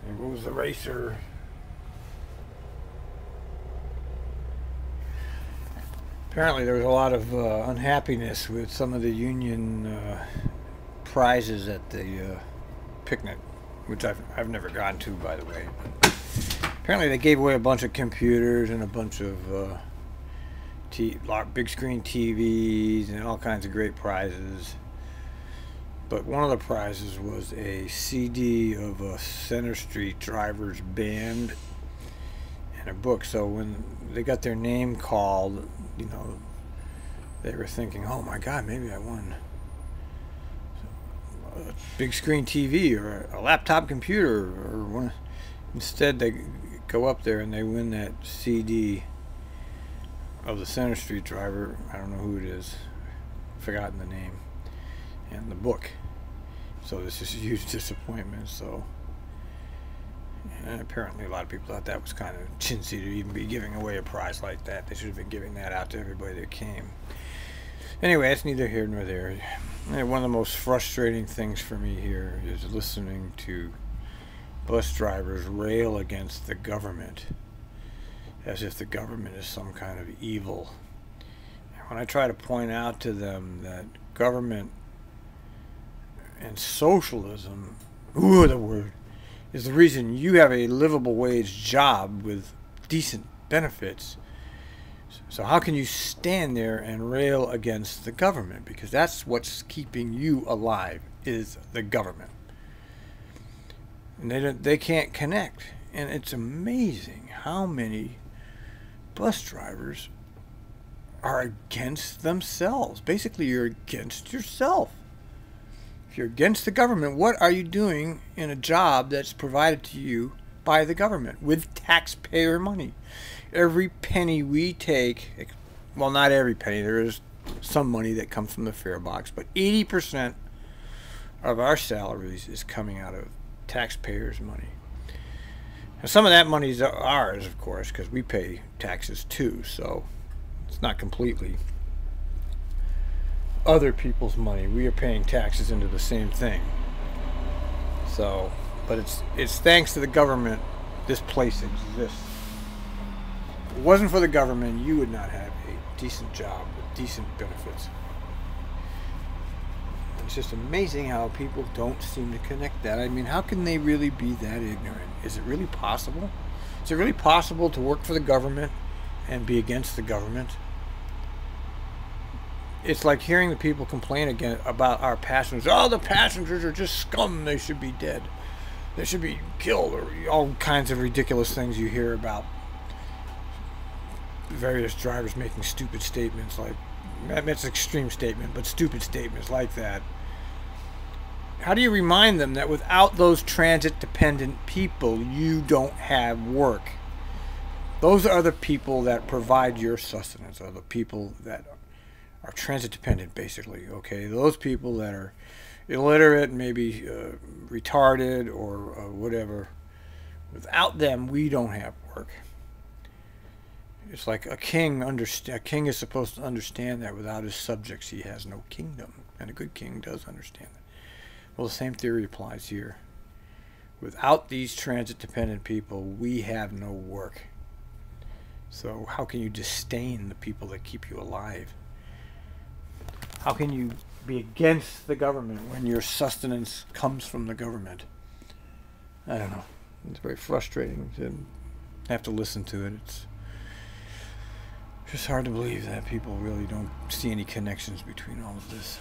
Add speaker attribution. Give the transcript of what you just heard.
Speaker 1: There goes the racer. Apparently there was a lot of unhappiness with some of the union prizes at the picnic, which I've never gone to, by the way. But apparently they gave away a bunch of computers and a bunch of big screen TVs and all kinds of great prizes. But one of the prizes was a CD of a Center Street Drivers band and a book. So when they got their name called, you know, they were thinking, oh my God, maybe I won a big screen TV or a laptop computer or one. Instead they go up there and they win that CD of the Center Street Driver. I don't know who it is, forgotten the name, and the book. So this is a huge disappointment. So and apparently a lot of people thought that was kind of chintzy to even be giving away a prize like that. They should have been giving that out to everybody that came. Anyway, it's neither here nor there. And one of the most frustrating things for me here is listening to bus drivers rail against the government as if the government is some kind of evil. And when I try to point out to them that government and socialism, ooh, the word, is the reason you have a livable wage job with decent benefits. So how can you stand there and rail against the government? Because that's what's keeping you alive, is the government. And they can't connect. And it's amazing how many bus drivers are against themselves. Basically, you're against yourself. If you're against the government, what are you doing in a job that's provided to you by the government with taxpayer money? Every penny we take, well, not every penny, there is some money that comes from the fare box, but 80% of our salaries is coming out of taxpayers' money. And some of that money is ours, of course, because we pay taxes too, so it's not completely other people's money. We are paying taxes into the same thing. So, but it's thanks to the government this place exists. If it wasn't for the government, you would not have a decent job with decent benefits. It's just amazing how people don't seem to connect that. I mean, how can they really be that ignorant? Is it really possible? Is it really possible to work for the government and be against the government? It's like hearing the people complain again about our passengers. Oh, the passengers are just scum. They should be dead. They should be killed, or all kinds of ridiculous things you hear about various drivers making stupid statements like, that's an extreme statement, but stupid statements like that. How do you remind them that without those transit-dependent people, you don't have work? Those are the people that provide your sustenance, are the people that are transit dependent, basically. Okay, those people that are illiterate, maybe retarded or whatever, without them we don't have work. It's like a king. A king is supposed to understand that without his subjects he has no kingdom, and a good king does understand that. Well, the same theory applies here. Without these transit dependent people, we have no work. So how can you disdain the people that keep you alive? How can you be against the government when your sustenance comes from the government? I don't know. It's very frustrating to have to listen to it. It's just hard to believe that people really don't see any connections between all of this.